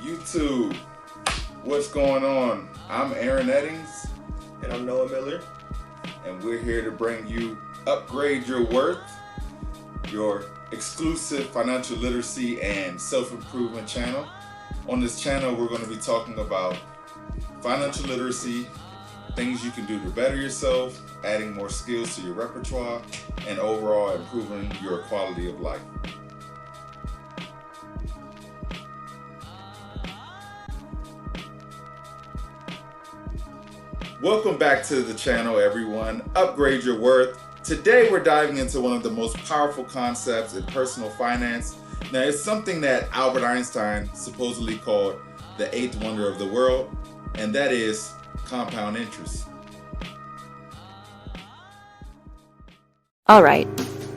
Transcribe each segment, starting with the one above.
YouTube, what's going on? I'm Erin Eddings. And I'm Noah Miller. And we're here to bring you Upgrade Your Worth, your exclusive financial literacy and self-improvement channel. On this channel, we're going to be talking about financial literacy, things you can do to better yourself, adding more skills to your repertoire, and overall improving your quality of life. Welcome back to the channel, everyone. Upgrade Your Worth. Today we're diving into one of the most powerful concepts in personal finance. Now, it's something that Albert Einstein supposedly called the eighth wonder of the world, and that is compound interest. All right,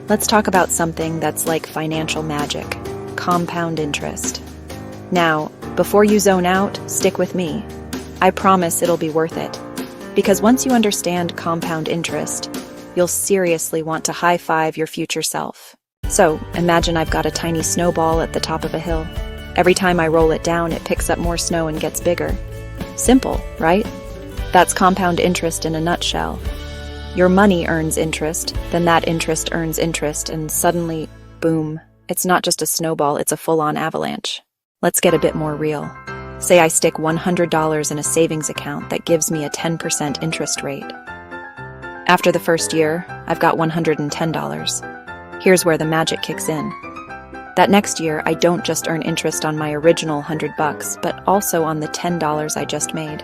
let's talk about something that's like financial magic, compound interest. Now, before you zone out, stick with me. I promise it'll be worth it. Because once you understand compound interest, you'll seriously want to high-five your future self. So, imagine I've got a tiny snowball at the top of a hill. Every time I roll it down, it picks up more snow and gets bigger. Simple, right? That's compound interest in a nutshell. Your money earns interest, then that interest earns interest, and suddenly, boom, it's not just a snowball, it's a full-on avalanche. Let's get a bit more real. Say I stick $100 in a savings account that gives me a 10% interest rate. After the first year, I've got $110. Here's where the magic kicks in. That next year, I don't just earn interest on my original $100, but also on the $10 I just made.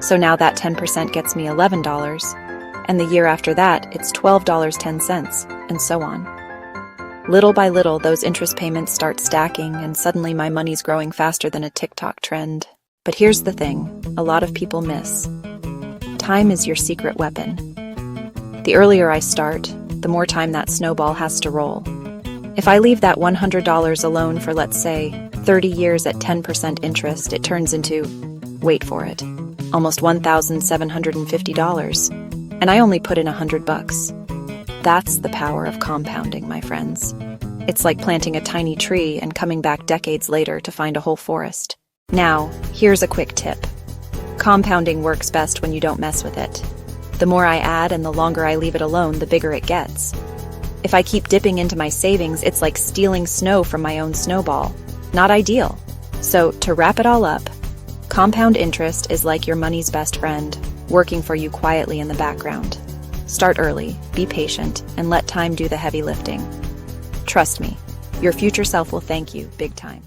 So now that 10% gets me $11, and the year after that, it's $12.10, and so on. Little by little, those interest payments start stacking, and suddenly my money's growing faster than a TikTok trend. But here's the thing, a lot of people miss. Time is your secret weapon. The earlier I start, the more time that snowball has to roll. If I leave that $100 alone for, let's say, 30 years at 10% interest, it turns into, wait for it, almost $1,750. And I only put in $100. That's the power of compounding, my friends. It's like planting a tiny tree and coming back decades later to find a whole forest. Now, here's a quick tip. Compounding works best when you don't mess with it. The more I add and the longer I leave it alone, the bigger it gets. If I keep dipping into my savings, it's like stealing snow from my own snowball. Not ideal. So, to wrap it all up, compound interest is like your money's best friend, working for you quietly in the background. Start early, be patient, and let time do the heavy lifting. Trust me, your future self will thank you big time.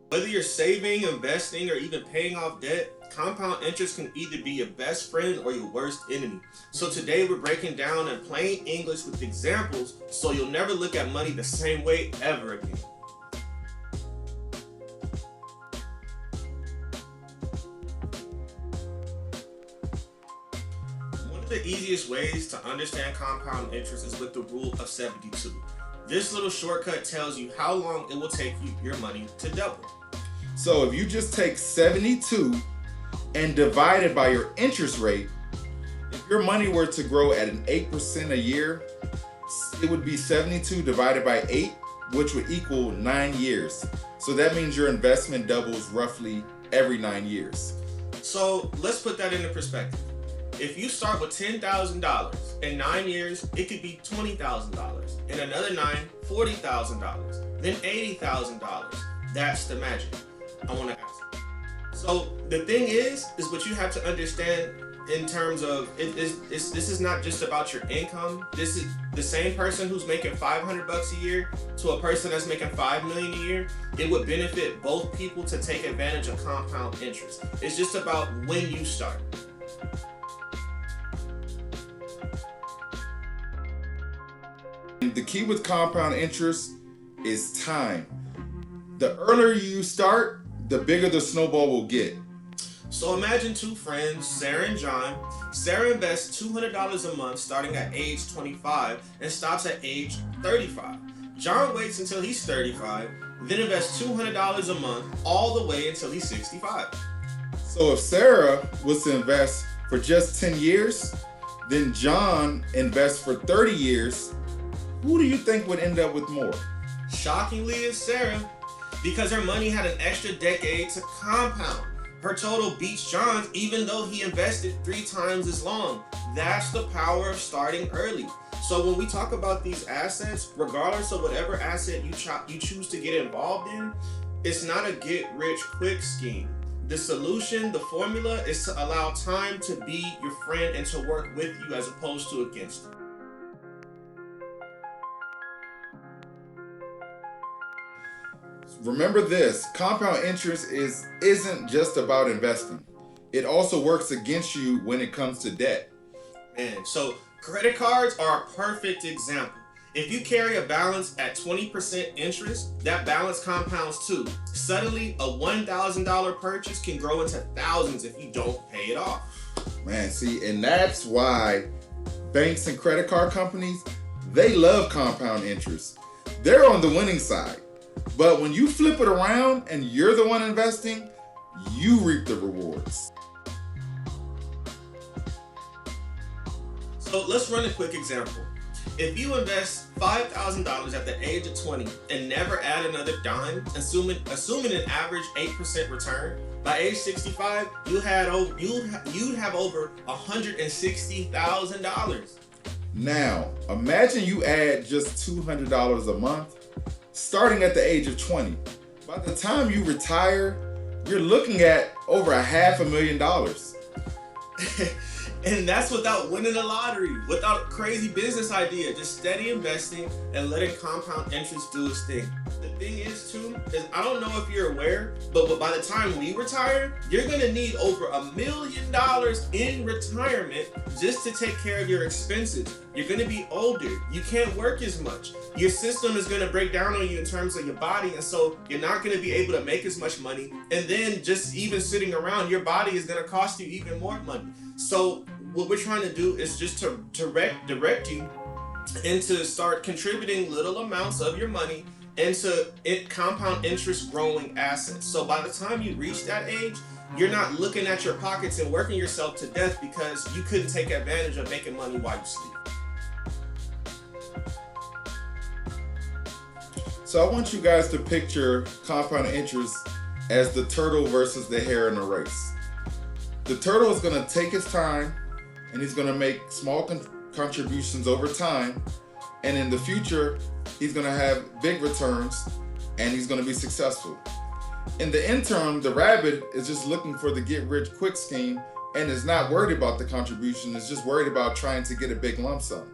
Whether you're saving, investing, or even paying off debt, compound interest can either be your best friend or your worst enemy. So today we're breaking down in plain English with examples so you'll never look at money the same way ever again. The easiest ways to understand compound interest is with the rule of 72. This little shortcut tells you how long it will take you your money to double. So if you just take 72 and divide it by your interest rate, if your money were to grow at an 8% a year, it would be 72 divided by 8, which would equal 9 years. So that means your investment doubles roughly every 9 years. So let's put that into perspective. If you start with $10,000, in 9 years, it could be $20,000. In another 9, $40,000. Then $80,000. That's the magic. I want to ask. So the thing is what you have to understand in terms of, this is not just about your income. This is the same person who's making $500 a year to a person that's making $5 million a year. It would benefit both people to take advantage of compound interest. It's just about when you start. The key with compound interest is time. The earlier you start, the bigger the snowball will get. So imagine two friends, Sarah and John. Sarah invests $200 a month starting at age 25 and stops at age 35. John waits until he's 35, then invests $200 a month all the way until he's 65. So if Sarah was to invest for just 10 years, then John invests for 30 years, who do you think would end up with more? Shockingly, it's Sarah. because her money had an extra decade to compound. Her total beats John's even though he invested 3 times as long. That's the power of starting early. So when we talk about these assets, regardless of whatever asset you choose to get involved in, it's not a get-rich-quick scheme. The solution, the formula, is to allow time to be your friend and to work with you as opposed to against you. Remember this, compound interest isn't just about investing. It also works against you when it comes to debt. Man, so credit cards are a perfect example. If you carry a balance at 20% interest, that balance compounds too. Suddenly, a $1,000 purchase can grow into thousands if you don't pay it off. Man, see, and that's why banks and credit card companies, they love compound interest. They're on the winning side. But when you flip it around and you're the one investing, you reap the rewards. So let's run a quick example. If you invest $5,000 at the age of 20 and never add another dime, assuming an average 8% return, by age 65, you'd have over $160,000. Now, imagine you add just $200 a month, starting at the age of 20. By the time you retire, you're looking at over $500,000. And that's without winning the lottery, without a crazy business idea, just steady investing and letting compound interest do its thing. The thing is too, is I don't know if you're aware, but by the time we retire, you're gonna need over $1 million in retirement just to take care of your expenses. You're gonna be older, you can't work as much. Your system is gonna break down on you in terms of your body, and so you're not gonna be able to make as much money. And then just even sitting around, your body is gonna cost you even more money. So what we're trying to do is just to direct you into start contributing little amounts of your money into compound interest growing assets. So by the time you reach that age, you're not looking at your pockets and working yourself to death because you couldn't take advantage of making money while you sleep. So I want you guys to picture compound interest as the turtle versus the hare in a race. The turtle is going to take his time and he's going to make small contributions over time, and in the future he's going to have big returns and he's going to be successful. In the interim, the rabbit is just looking for the get-rich-quick scheme and is not worried about the contribution, is just worried about trying to get a big lump sum.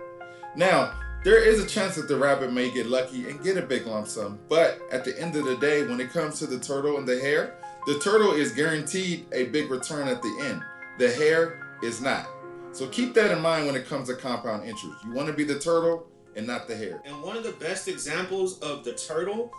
Now, there is a chance that the rabbit may get lucky and get a big lump sum, but at the end of the day, when it comes to the turtle and the hare, the turtle is guaranteed a big return at the end. The hare is not. So keep that in mind when it comes to compound interest. You want to be the turtle and not the hare. And one of the best examples of the turtle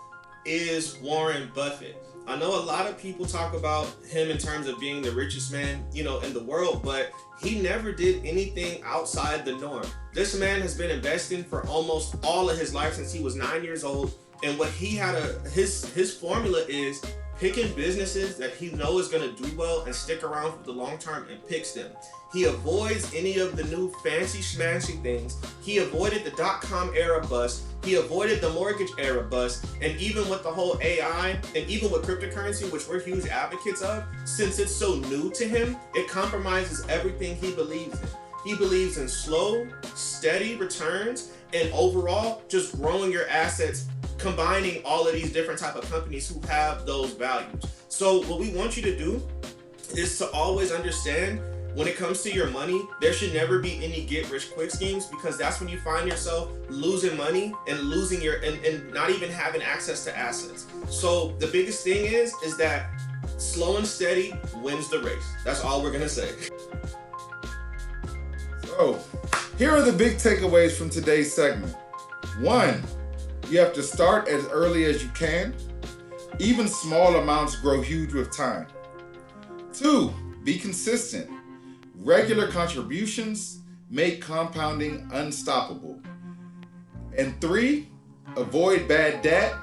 is Warren Buffett. I know a lot of people talk about him in terms of being the richest man, in the world, but he never did anything outside the norm. This man has been investing for almost all of his life since he was 9 years old. And what he had his formula is picking businesses that he knows is going to do well and stick around for the long term and picks them. He avoids any of the new fancy schmancy things. He avoided the .com era bust. He avoided the mortgage era bust. And even with the whole AI and even with cryptocurrency, which we're huge advocates of, since it's so new to him, it compromises everything he believes in. He believes in slow, steady returns and overall just growing your assets, combining all of these different type of companies who have those values. So what we want you to do is to always understand when it comes to your money, there should never be any get-rich-quick schemes, because that's when you find yourself losing money and losing and not even having access to assets. So the biggest thing is that slow and steady wins the race. That's all we're gonna say. So here are the big takeaways from today's segment. 1, you have to start as early as you can. Even small amounts grow huge with time. 2, be consistent. Regular contributions make compounding unstoppable. And 3, avoid bad debt,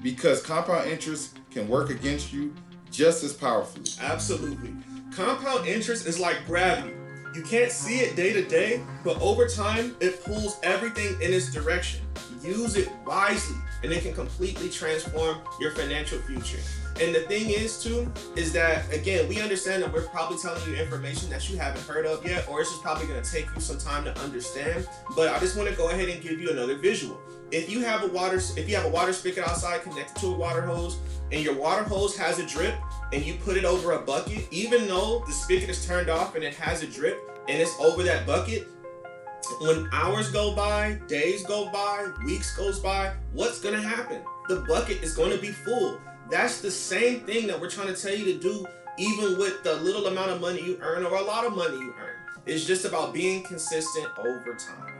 because compound interest can work against you just as powerfully. Absolutely. Compound interest is like gravity. You can't see it day to day, but over time, it pulls everything in its direction. use it wisely, and it can completely transform your financial future. And the thing is too, is that again, we understand that we're probably telling you information that you haven't heard of yet, or it's just probably gonna take you some time to understand. But I just wanna go ahead and give you another visual. If you have a water spigot outside connected to a water hose, and your water hose has a drip, and you put it over a bucket, even though the spigot is turned off and it has a drip, and it's over that bucket, when hours go by, days go by, weeks goes by, what's gonna happen? The bucket is gonna be full. That's the same thing that we're trying to tell you to do, even with the little amount of money you earn or a lot of money you earn. It's just about being consistent over time.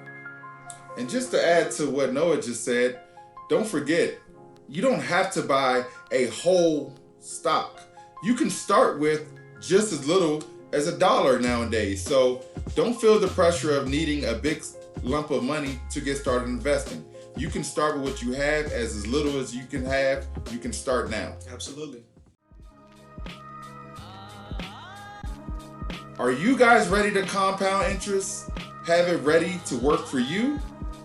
And just to add to what Noah just said, don't forget, you don't have to buy a whole stock. You can start with just as little as $1 nowadays. So don't feel the pressure of needing a big lump of money to get started investing. You can start with what you have, as little as you can have. You can start now. Absolutely. Are you guys ready to compound interest? Have it ready to work for you?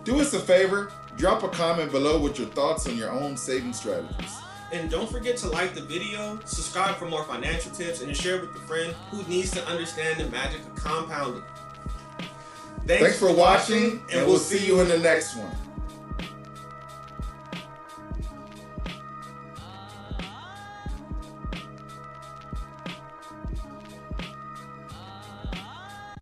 Do us a favor, drop a comment below with your thoughts on your own saving strategies. And don't forget to like the video, subscribe for more financial tips, and to share with a friend who needs to understand the magic of compounding. Thanks for watching, and we'll see you in the next one.